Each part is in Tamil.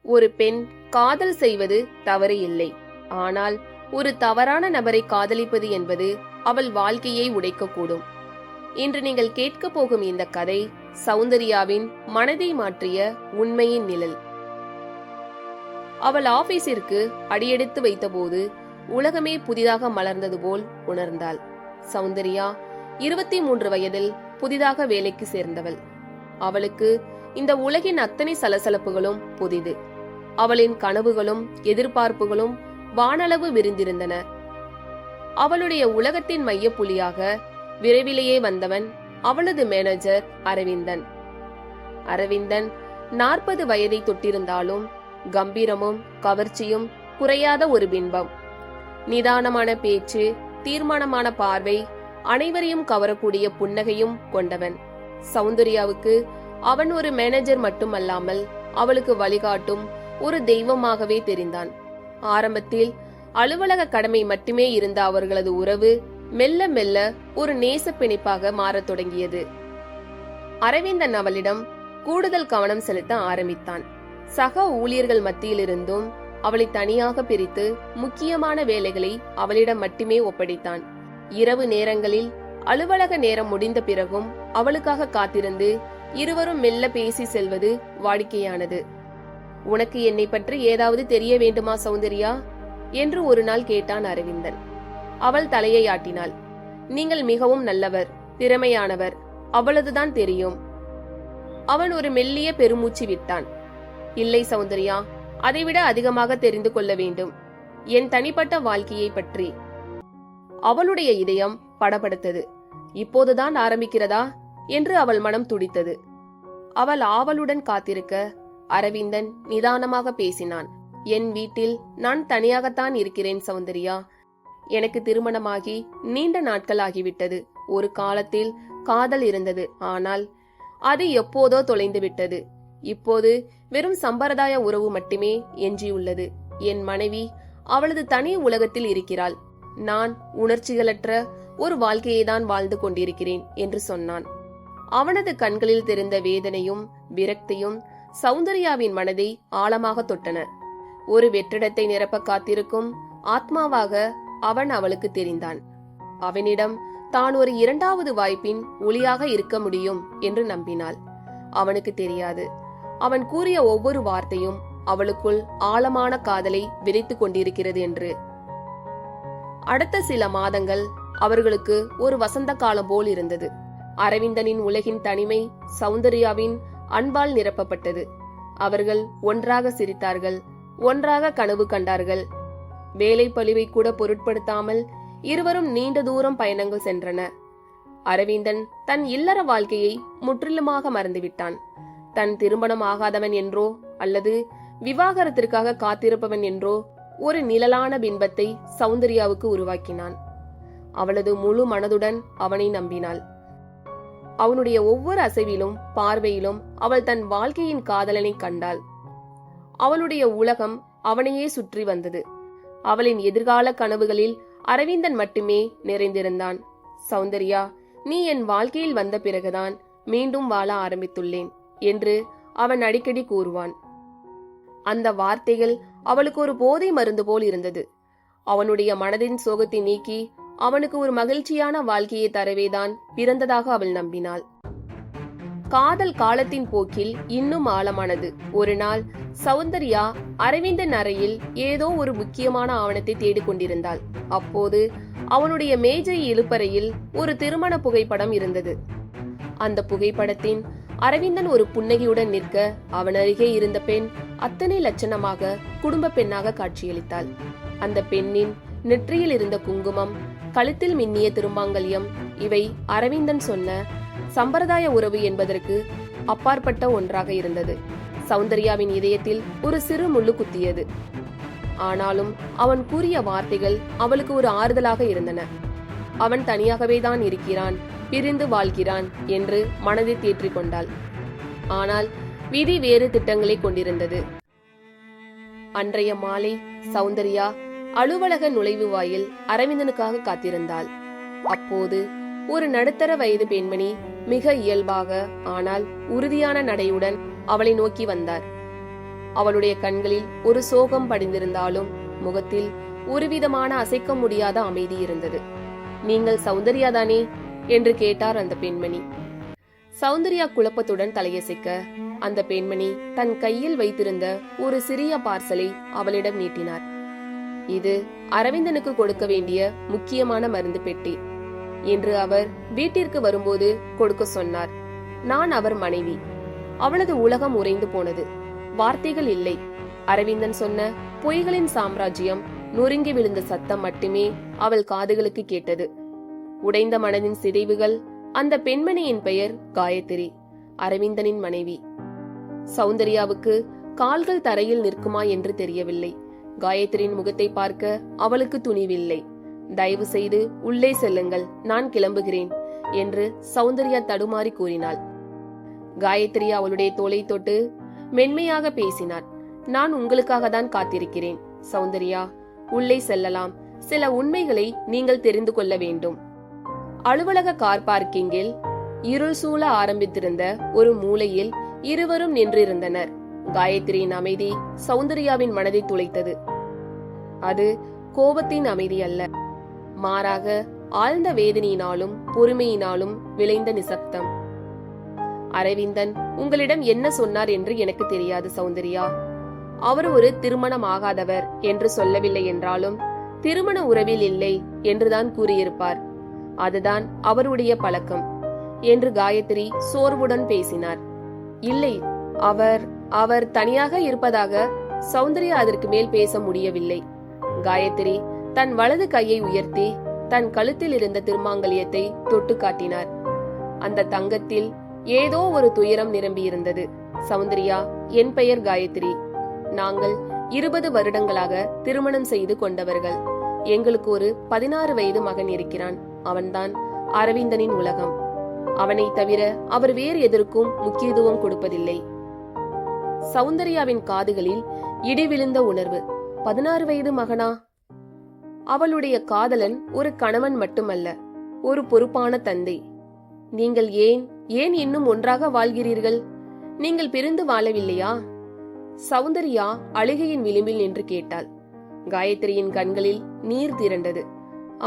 ஒரு பெண் காதல் செய்வது தவறு இல்லை. ஆனால் ஒரு தவறான நபரை காதலிப்பது என்பது அவள் வாழ்க்கையை உடைக்கக்கூடும். இன்று நீங்கள் கேட்க போகும் இந்த கதை சௌந்தர்யாவின் மனதை மாற்றிய உண்மையின் நிழல். அவள் ஆபீஸிற்கு அடியெடுத்து வைத்தபோது உலகமே புதிதாக மலர்ந்தது போல் உணர்ந்தாள். சௌந்தர்யா 23 வயதில் புதிதாக வேலைக்கு சேர்ந்தவள். அவளுக்கு இந்த உலகின் அத்தனை சலசலப்புகளும் புதிது. அவளின் கனவுகளும் எதிர்பார்ப்புகளும் வானளவு விரிந்திருந்தன. அவளுடைய உலகத்தின் மையப்புள்ளியாக விரைவிலேயே வந்தவன் அவளது மேனேஜர் அரவிந்தன். அரவிந்தன் 40 வயதை தொட்டிருந்தாலும் கம்பீரமும் கவர்ச்சியும் குறையாத ஒரு பிம்பம். நிதானமான பேச்சு, தீர்மானமான பார்வை, அனைவரையும் கவரக்கூடிய புன்னகையும் கொண்டவன். சௌந்தர்யாவுக்கு அவன் ஒரு மேனேஜர் மட்டுமல்லாமல் அவளுக்கு வழிகாட்டும் ஒரு தெய்வமாகவே தெரிந்தான். ஆரம்பத்தில் அலுவலக கடமை மட்டுமே இருந்த அவர்களது உறவு மெல்ல மெல்ல ஒரு நேச பிணைப்பாக மாறத் தொடங்கியது. அரவிந்தன் அவளிடம் கூடுதல் கவனம் செலுத்த ஆரம்பித்தான். சக ஊழியர்கள் மத்தியிலிருந்தும் அவளை தனியாக பிரித்து முக்கியமான வேலைகளை அவளிடம் மட்டுமே ஒப்படைத்தான். இரவு நேரங்களில் அலுவலக நேரம் முடிந்த பிறகும் அவளுக்காக காத்திருந்து இருவரும் மெல்ல பேசி செல்வது வாடிக்கையானது. உனக்கு என்னை பற்றி ஏதாவது தெரிய வேண்டுமா சௌந்தர்யா என்று ஒரு நாள் கேட்டான் அரவிந்தன். அவள் தலையை ஆட்டினாள். நீங்கள் மிகவும் நல்லவர், திறமையானவர், அவ்வளவுதான் தெரியும். அவன் ஒரு மெல்லிய பெருமூச்சு விட்டான். இல்லை சௌந்தர்யா, அதைவிட அதிகமாக தெரிந்து கொள்ள வேண்டும், என் தனிப்பட்ட வாழ்க்கையை பற்றி. அவளுடைய இதயம் படபடத்தது. இப்போதுதான் ஆரம்பிக்கிறதா என்று அவள் மனம் துடித்தது. அவள் ஆவலுடன் காத்திருக்க அரவிந்தன் நிதானமாக பேசினான். என் வீட்டில் நான் தனியாகத்தான் இருக்கிறேன் சௌந்தர்யா. எனக்கு திருமணமாகி நீண்ட நாட்கள் ஆகிவிட்டது. ஒரு காலத்தில் காதல் இருந்தது, ஆனால் அது எப்போதோ தொலைந்து விட்டது. இப்போது வெறும் சம்பிரதாய உறவு மட்டுமே எஞ்சியுள்ளது. என் மனைவி அவளது தனி உலகத்தில் இருக்கிறாள். நான் உணர்ச்சிகளற்ற ஒரு வாழ்க்கையை தான் வாழ்ந்து கொண்டிருக்கிறேன் என்று சொன்னான். அவனது கண்களில் தெரிந்த வேதனையும் விரக்தியும் சௌந்தர்யாவின் மனதை ஆழமாக தொட்டன. ஒரு வெற்றிடத்தை நிரப்ப காத்திருக்கும் ஆத்மாவாக அவன் அவளுக்கு தெரிந்தான். அவனிடம் தான் ஒரு இரண்டாவது வாய்ப்பின் ஒளியாக இருக்க முடியும் என்று நம்பினாள். அவனுக்கு தெரியாது, அவன் கூறிய ஒவ்வொரு வார்த்தையும் அவளுக்குள் ஆழமான காதலை விதைத்துக் கொண்டிருக்கிறது என்று. அடுத்த சில மாதங்கள் அவர்களுக்கு ஒரு வசந்த காலம் போல் இருந்தது. அரவிந்தனின் உலகின் தனிமை சௌந்தர்யாவின் அன்பால் நிரப்பப்பட்டது. அவர்கள் ஒன்றாக சிரித்தார்கள், ஒன்றாக கனவு கண்டார்கள். வேலை பளுவை கூட பொருட்படுத்தாமல் இருவரும் நீண்ட தூரம் பயணங்கள் சென்றனர். அரவிந்தன் தன் இல்லற வாழ்க்கையை முற்றிலுமாக மறந்துவிட்டான். தன் திருமணம் ஆகாதவன் என்றோ அல்லது விவாகரத்திற்காக காத்திருப்பவன் என்றோ ஒரு நிழலான பிம்பத்தை சௌந்தர்யாவுக்கு உருவாக்கினான். அவளது முழு மனதுடன் அவனை நம்பினாள். அவனுடைய ஒவ்வொரு அசைவிலும் பார்வையிலும் அவள் தன் வாழ்க்கையின் காதலனை கண்டாள். அவளுடைய உலகம் அவனையே சுற்றி வந்தது. அவளின் எதிர்கால கனவுகளில் அரவிந்தன் மட்டுமே நிறைந்திருந்தான். சௌந்தர்யா, நீ என் வாழ்க்கையில் வந்த பிறகுதான் மீண்டும் வாழ ஆரம்பித்துள்ளேன் என்று அவன் அடிக்கடி கூறுவான். அந்த வார்த்தைகள் அவளுக்கு ஒரு போதை மருந்து போல் இருந்தது. அவனுடைய மனதின் சோகத்தை நீக்கி அவனுக்கு ஒரு மகிழ்ச்சியான வாழ்க்கையை தரவேதான் பிறந்ததாக அவள் நம்பினாள். காதல் காலத்தின் போக்கில் இன்னும் ஆழமானது. ஒரு நாள் சௌந்தர்யா அரவிந்தன் அறையில் ஏதோ ஒரு முக்கியமான ஆவணத்தை தேடிக்கொண்டிருந்தாள். அப்போது அவனுடைய மேஜை இழுப்பறையில் ஒரு திருமண புகைப்படம் இருந்தது. அந்த புகைப்படத்தின் அரவிந்தன் ஒரு புன்னகையுடன் நிற்க அவன் அருகே இருந்த பெண் அத்தனை லட்சணமாக குடும்ப பெண்ணாக காட்சியளித்தாள். அந்த பெண்ணின் நெற்றியில் இருந்த குங்குமம், கழுத்தில் மின்னிய திருமாங்கல்யம், இவை அரவிந்தன் சொன்ன சம்பிரதாய உறவு என்பதற்கு அப்பாற்பட்ட ஒன்றாக இருந்தது. சௌந்தர்யாவின் இதயத்தில் ஒரு சிறு முள்ளு குத்தியது. ஆனாலும் அவன் கூறிய வார்த்தைகள் அவளுக்கு ஒரு ஆறுதலாக இருந்தன. அவன் தனியாகவே தான் இருக்கிறான், பிரிந்து வாழ்கிறான் என்று மனதை தேற்றிக் கொண்டாள். ஆனால் விதி வேறு திட்டங்களை கொண்டிருந்தது. அன்றைய மாலை சௌந்தர்யா அலுவலக நுழைவு வாயில் அரவிந்தனுக்காக காத்திருந்தாள். அப்போது ஒரு நடுத்தர வயது பெண்மணி மிக இயல்பாக ஆனால் உறுதியான நடையுடன் அவளை நோக்கி வந்தார். அவளுடைய கண்களில் ஒரு சோகம் படிந்திருந்தாலும் முகத்தில் ஒருவிதமான அசைக்க முடியாத அமைதி இருந்தது. நீங்கள் சௌந்தர்யாதானே என்று கேட்டார் அந்த பெண்மணி. சௌந்தர்யா குழப்பத்துடன் தலையசைக்க அந்த பெண்மணி தன் கையில் வைத்திருந்த ஒரு சிறிய பார்சலை அவளிடம் நீட்டினார். இது அரவிந்தனுக்கு கொடுக்க வேண்டிய முக்கியமான மருந்து பெட்டி என்று அவர் வீட்டிற்கு வரும்போது கொடுக்க சொன்னார். நான் அவர் மனைவி. அவளது உலகம் உறைந்து போனது. வார்த்தைகள் இல்லை. அரவிந்தன் சொன்ன பொய்களின் சாம்ராஜ்யம் நொறுங்கி விழுந்த சத்தம் மட்டுமே அவள் காதுகளுக்கு கேட்டது. உடைந்த மனதின் சிதைவுகள். அந்த பெண்மணியின் பெயர் காயத்ரி, அரவிந்தனின் மனைவி. சௌந்தர்யாவுக்கு கால்கள் தரையில் நிற்குமா என்று தெரியவில்லை. காயத்ரியின் முகத்தை பார்க்க அவளுக்கு துணிவில்லை. தயவு செய்து உள்ளே செல்லுங்கள், நான் கிளம்புகிறேன் என்று சௌந்தர்யா தடுமாறி கூறினாள். காயத்ரி அவளுடைய தோளை தொட்டு மென்மையாக பேசினார். நான் உங்களுக்காக தான் காத்திருக்கிறேன் சௌந்தர்யா, உள்ளே செல்லலாம். சில உண்மைகளை நீங்கள் தெரிந்து கொள்ள வேண்டும். அலுவலக கார் பார்க்கிங்கில் இருள் சூழ ஆரம்பித்திருந்த ஒரு மூலையில் இருவரும் நின்றிருந்தனர். காயத்ரியின் அமைதி சௌந்தர்யாவின் மனதை துளைத்தது. அது கோபத்தின் அமைதி அல்ல, மாறாக ஆழ்ந்த வேதனையினாலும் பொறுமையினாலும் விளைந்த நிசப்தம். அரவிந்தன் உங்களிடம் என்ன சொன்னார் என்று எனக்கு தெரியாது சௌந்தர்யா. அவர் ஒரு திருமணமாகாதவர் என்று சொல்லவில்லை என்றாலும் திருமண உறவில் இல்லை என்றுதான் கூறியிருப்பார். அதுதான் அவருடைய பழக்கம் என்று காயத்ரி சோர்வுடன் பேசினார். இல்லை, அவர் தனியாக இருப்பதாக சௌந்தர்யா அதற்கு மேல் பேச முடியவில்லை. காயத்ரி தன் வலது கையை உயர்த்தி தன் கழுத்தில் இருந்த திருமாங்கல்யத்தை தொட்டு காட்டினார். அந்த தங்கத்தில் ஏதோ ஒரு துயரம் நிரம்பியிருந்தது. சௌந்தர்யா, என் பெயர் காயத்ரி. நாங்கள் 20 வருடங்களாக திருமணம் செய்து கொண்டவர்கள். எங்களுக்கு ஒரு 16 வயது மகன் இருக்கிறான். அவன்தான் அரவிந்தனின் உலகம். அவனை தவிர அவர் வேறு எதற்கும் முக்கியத்துவம் கொடுப்பதில்லை. சௌந்தர்யாவின் காதுகளில் இடி விழுந்த உணர்வு. 16 வயது மகனா? அவளுடைய காதலன் ஒரு கணவன் மட்டுமல்ல, ஒரு பொறுப்பான தந்தை. நீங்கள் ஏன் இன்னும் ஒன்றாக வாழ்கிறீர்கள்? நீங்கள் பிரிந்து வாழவில்லையா? சௌந்தர்யா அழுகையின் விளிம்பில் நின்று கேட்டாள். காயத்ரியின் கண்களில் நீர் திரண்டது.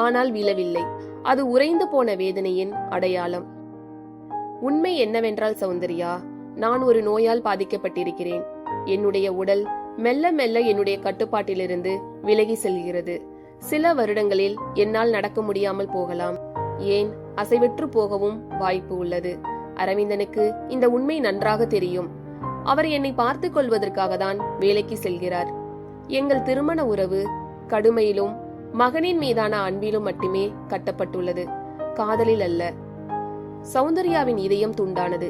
ஆனால் விழவில்லை. அது உறைந்து போன வேதனையின் அடையாளம். உண்மை என்னவென்றால் சௌந்தர்யா, நான் ஒரு நோயால் பாதிக்கப்பட்டிருக்கிறேன். என்னுடைய உடல் மெல்ல மெல்ல என்னுடைய கட்டுப்பாட்டிலிருந்து விலகி செல்கிறது. சில வருடங்களில் என்னால் நடக்க முடியாமல் போகலாம். ஏன் அசைவற்று போகவும் வாய்ப்பு உள்ளது. அரவிந்தனுக்கு இந்த உண்மை நன்றாக தெரியும். அவர் என்னை பார்த்துக் கொள்வதற்காக தான் வேலைக்கு செல்கிறார். எங்கள் திருமண உறவு கடுமையிலும் மகனின் மீதான அன்பிலும் மட்டுமே கட்டப்பட்டுள்ளது, காதலில் அல்ல. சௌந்தர்யாவின் இதயம் துண்டானது.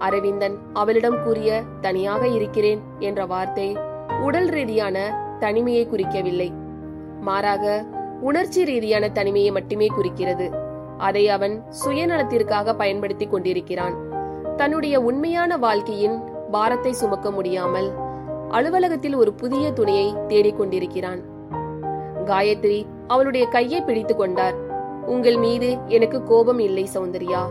அரவிந்தன் அவளிடம் கூறிய தனியாக இருக்கிறேன் என்ற வார்த்தை உடல் ரீதியான தனிமையை குறிக்கவில்லை, மாறாக உணர்ச்சி ரீதியான தனிமையை மட்டுமே குறிக்கிறது. அதை அவன் சுயநலத்திற்காக பயன்படுத்தி கொண்டிருக்கிறான். தன்னுடைய உண்மையான வாழ்க்கையின் பாரத்தை சுமக்க முடியாமல் அலுவலகத்தில் ஒரு புதிய துணையை தேடிக்கொண்டிருக்கிறான். காயத்ரி அவளுடைய கையை பிடித்து கொண்டார். உங்கள் மீது எனக்கு கோபம் இல்லை சௌந்தர்யா.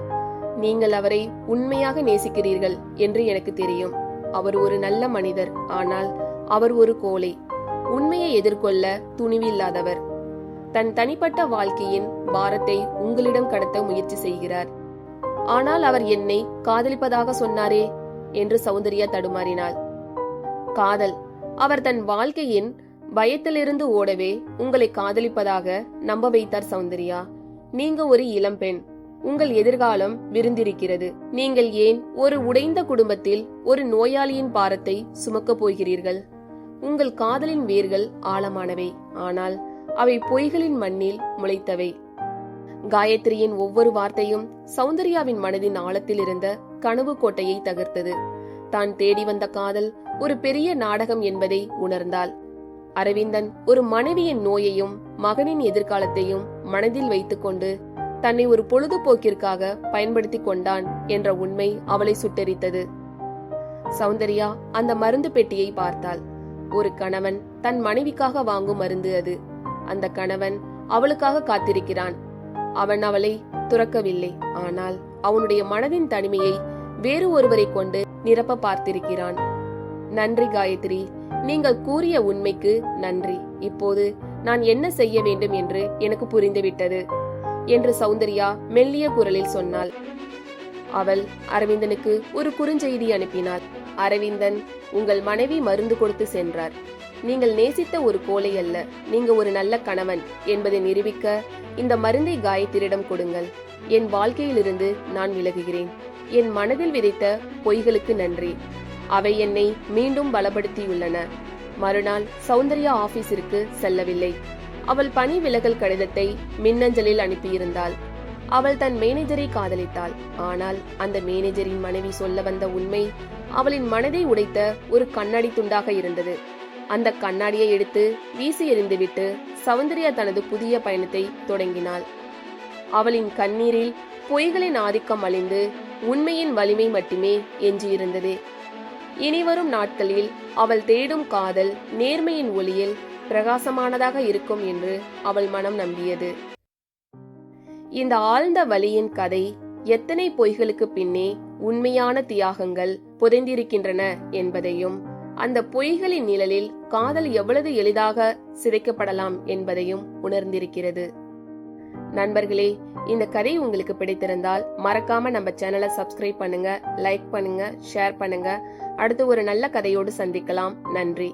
நீங்கள் அவரை உண்மையாக நேசிக்கிறீர்கள் என்று எனக்கு தெரியும். அவர் ஒரு நல்ல மனிதர். ஆனால் அவர் ஒரு கோழை. உண்மையை எதிர்கொள்ள துணிவில்லாதவர். தன் தனிப்பட்ட வாழ்க்கையின் பாரத்தை உங்களிடம் கடத்த முயற்சி செய்கிறார். ஆனால் அவர் என்னை காதலிப்பதாக சொன்னாரே என்று சௌந்தர்யா தடுமாறினாள். காதல். அவர் தன் வாழ்க்கையின் பயத்திலிருந்து ஓடவே உங்களை காதலிப்பதாக நம்ப வைத்தார் சௌந்தர்யா. நீங்க ஒரு இளம்பெண். உங்கள் எதிர்காலம் விருந்திருக்கிறது. நீங்கள் ஏன் ஒரு உடைந்த குடும்பத்தில் ஒரு நோயாளியின் பாரத்தை சுமக்கப் போகிறீர்கள்? உங்கள் காதலின் வேர்கள் ஆழமானவை, ஆனால் அவை பொய்களின் மண்ணில் முளைத்தவை. காயத்ரியின் ஒவ்வொரு வார்த்தையும் சௌந்தர்யாவின் மனதின் ஆழத்தில் இருந்த கனவு கோட்டையை தகர்த்தது. தான் தேடி வந்த காதல் ஒரு பெரிய நாடகம் என்பதை உணர்ந்தாள். அரவிந்தன் ஒரு மனைவியின் நோயையும் மகனின் எதிர்காலத்தையும் மனதில் வைத்துக்கொண்டு தன்னை ஒரு பொழுதுபோக்கிற்காக பயன்படுத்தி கொண்டான் என்ற உண்மை அவளை சுட்டெரித்தது. சௌந்தர்யா அந்த மருந்து பெட்டியை பார்த்தாள். ஒரு கணவன் தன் மனைவிக்காக வாங்கும் மருந்து அது. அந்த கணவன் அவளுக்காக காத்திருக்கிறான். அவன் அவளை துறக்கவில்லை, ஆனால் அவனுடைய மனதின் தனிமையை வேறு ஒருவரை கொண்டு நிரப்ப பார்த்திருக்கிறான். நன்றி காயத்ரி, நீங்கள் கூறிய உண்மைக்கு நன்றி. இப்போது நான் என்ன செய்ய வேண்டும் என்று எனக்கு புரிந்துவிட்டது என்று சௌந்தர்யா மெல்லிய குரலில் சொன்னாள். அவள் அரவிந்தனுக்கு ஒரு குறுஞ்செய்தி அனுப்பினாள். அரவிந்தன், உங்கள் மனைவி மருந்து கொடுத்து சென்றார். நீங்கள் நேசித்த ஒரு கோழை அல்ல, நீங்க ஒரு நல்ல கணவன் என்பதை நிரூபிக்க இந்த மருந்தை காயத்ரியிடம் கொடுங்கள். என் வாழ்க்கையிலிருந்து நான் விலகுகிறேன். என் மனதில் விதைத்த பொய்களுக்கு நன்றி. அவை என்னை மீண்டும் பலப்படுத்தியுள்ளன. மறுநாள் சௌந்தர்யா ஆபீஸிற்கு செல்லவில்லை. அவள் பணி விலகல் கடிதத்தை மின்னஞ்சலில் அனுப்பியிருந்தாள். அவள் தன் மேனேஜரை காதலித்தாள். ஆனால் அந்த மேனேஜரின் மனைவி சொல்ல வந்த உண்மை அவளின் மனதை உடைத்த ஒரு கண்ணாடி துண்டாக இருந்தது. அந்த கண்ணாடியை எடுத்து வீசி எறிந்துவிட்டு சௌந்தர்யா தனது புதிய பயணத்தை தொடங்கினாள். அவளின் கண்ணீரில் பொய்களின் ஆதிக்கம் அழிந்து உண்மையின் வலிமை மட்டுமே எஞ்சியிருந்தது. இனிவரும் நாட்களில் அவள் தேடும் காதல் நேர்மையின் ஒளியில் பிரகாசமானதாக இருக்கும் என்று அவள் மனம் நம்பியது. இந்த ஆழ்ந்த வலியின் கதை எத்தனை பொய்களுக்கு பின்னே உண்மையான தியாகங்கள் புதைந்திருக்கின்றன என்பதையும், அந்த பொய்களின் நிழலில் காதல் எவ்வளவு எளிதாக சிதைக்கப்படலாம் என்பதையும் உணர்ந்திருக்கிறது. நண்பர்களே, இந்த கதை உங்களுக்கு பிடித்திருந்தால் மறக்காம நம்ம சேனலை சப்ஸ்கிரைப் பண்ணுங்க, லைக் பண்ணுங்க, ஷேர் பண்ணுங்க. அடுத்து ஒரு நல்ல கதையோடு சந்திக்கலாம். நன்றி.